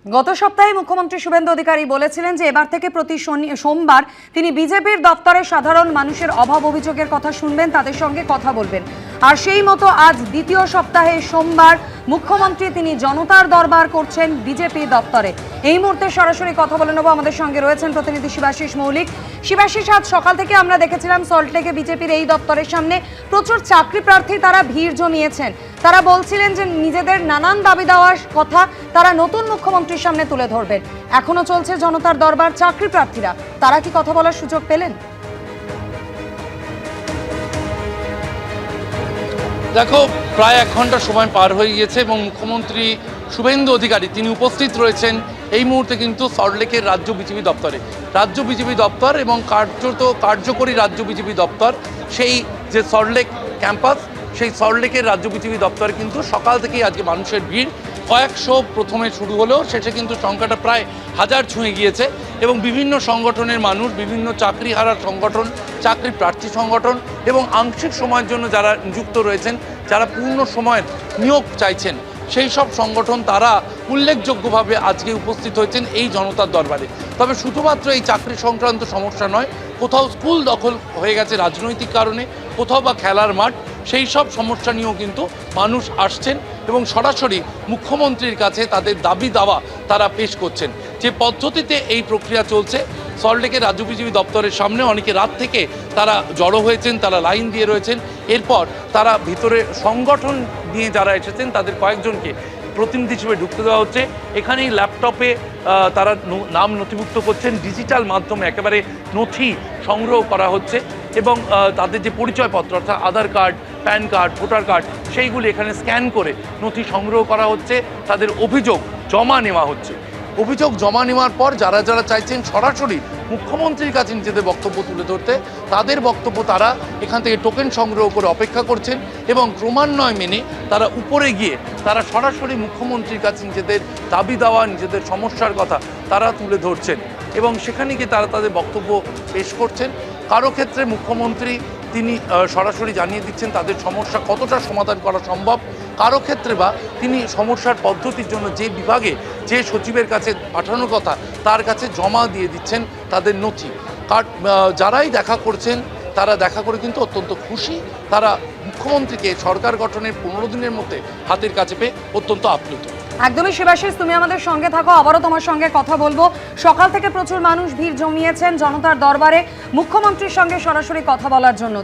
গত সপ্তাহে মুখ্যমন্ত্রী শুভেন্দু অধিকারী বলেছিলেন যে এবার থেকে প্রতি সোমবার তিনি বিজেপির দপ্তরে সাধারণ মানুষের অভাব অভিযোগের কথা শুনবেন, তাদের সঙ্গে কথা বলবেন। আর সেই মতো আজ দ্বিতীয় সপ্তাহে সোমবার মুখ্যমন্ত্রী তিনি জনতার দরবার করছেন বিজেপি দপ্তরে। এই মুহূর্তে সরাসরি কথা বলে নেব, আমাদের সঙ্গে রয়েছেন প্রতিনিধি শিবাশিস মৌলিক। শিবাশিস, আজ সকাল থেকে আমরা দেখেছিলাম সল্টলেকে বিজেপির এই দপ্তরের সামনে প্রচুর চাকরি প্রার্থী তারা ভিড় জমিয়েছেন। তারা বলছিলেন যে নিজেদের নানান দাবি দেওয়ার কথা তারা নতুন মুখ্যমন্ত্রীর সামনে তুলে ধরবেন। এখনো চলছে জনতার দরবার, চাকরি প্রার্থীরা তারা কি কথা বলার সুযোগ পেলেন? দেখো, প্রায় 1 ঘন্টা সময় পার হয়ে গিয়েছে এবং মুখ্যমন্ত্রী শুভেন্দু অধিকারী তিনি উপস্থিত রয়েছেন এই মুহূর্তে কিন্তু সল্টলেকের রাজ্য বিজেপি দপ্তরে। রাজ্য বিজেপি দপ্তর এবং কার্যকরী রাজ্য বিজেপি দপ্তর, সেই যে সল্টলেক ক্যাম্পাস, সেই সল্টলেকের রাজ্য বিজেপি দপ্তরে কিন্তু সকাল থেকেই আজকে মানুষের ভিড়। কয়েকশো প্রথমে শুরু হলেও শেষে কিন্তু সংখ্যাটা প্রায় 1000 ছুঁয়ে গিয়েছে এবং বিভিন্ন সংগঠনের মানুষ, বিভিন্ন চাকরিহারার সংগঠন, চাকরি প্রার্থী সংগঠন এবং আংশিক সময়ের জন্য যারা নিযুক্ত রয়েছেন, যারা পূর্ণ সময়ের নিয়োগ চাইছেন, সেই সব সংগঠন তারা উল্লেখযোগ্যভাবে আজকে উপস্থিত হয়েছেন এই জনতার দরবারে। তবে শুধুমাত্র এই চাকরি সংক্রান্ত সমস্যা নয়, কোথাও স্কুল দখল হয়ে গেছে রাজনৈতিক কারণে, কোথাও বা খেলার মাঠ, সেই সব সমস্যা নিয়েও কিন্তু মানুষ আসছেন এবং সরাসরি মুখ্যমন্ত্রীর কাছে তাদের দাবি দাওয়া তারা পেশ করছেন। যে পদ্ধতিতে এই প্রক্রিয়া চলছে, সল্টলেকের রাজ্য বিজেপি দপ্তরের সামনে অনেকে রাত থেকে তারা জড়ো হয়েছেন, তারা লাইন দিয়ে রয়েছেন। এরপর তারা ভিতরে সংগঠন নিয়ে যারা এসেছেন তাদের কয়েকজনকে প্রতিনিধি হিসেবে ঢুকতে দেওয়া হচ্ছে। এখানেই ল্যাপটপে তারা নাম নথিভুক্ত করছেন, ডিজিটাল মাধ্যমে একেবারে নথি সংগ্রহ করা হচ্ছে এবং তাদের যে পরিচয়পত্র অর্থাৎ Aadhaar card, PAN card, voter card, সেইগুলি এখানে স্ক্যান করে নথি সংগ্রহ করা হচ্ছে, তাদের অভিযোগ জমা নেওয়া হচ্ছে। অভিযোগ জমা নেওয়ার পর যারা যারা চাইছেন সরাসরি মুখ্যমন্ত্রীর কাছে নিজেদের বক্তব্য তুলে ধরতে, তাদের বক্তব্য তারা এখান থেকে টোকেন সংগ্রহ করে অপেক্ষা করছেন এবং ক্রমান্বয়ে মেনে তারা উপরে গিয়ে তারা সরাসরি মুখ্যমন্ত্রীর কাছে নিজেদের দাবি দেওয়া, নিজেদের সমস্যার কথা তারা তুলে ধরছেন এবং সেখানে গিয়ে তারা তাদের বক্তব্য পেশ করছেন। কারো ক্ষেত্রে মুখ্যমন্ত্রী তিনি সরাসরি জানিয়ে দিচ্ছেন তাদের সমস্যা কতটা সমাধান করা সম্ভব, কারো ক্ষেত্রে বা তিনি সমস্যার পদ্ধতির জন্য যে বিভাগে যে সচিবের কাছে পাঠানোর কথা তার কাছে জমা দিয়ে দিচ্ছেন তাদের নথি। যারাই দেখা করছেন তারা দেখা করে কিন্তু অত্যন্ত খুশি, তারা মুখ্যমন্ত্রীকে সরকার গঠনের 15 দিনের মধ্যে হাতের কাছে পেয়ে অত্যন্ত আপ্লুত। একদমই শিবাশিস, তুমি আমাদের সঙ্গে থাকো, আবারও তোমার সঙ্গে কথা বলবো। সকাল থেকে প্রচুর মানুষ ভিড় জমিয়েছেন জনতার দরবারে মুখ্যমন্ত্রীর সঙ্গে সরাসরি কথা বলার জন্য।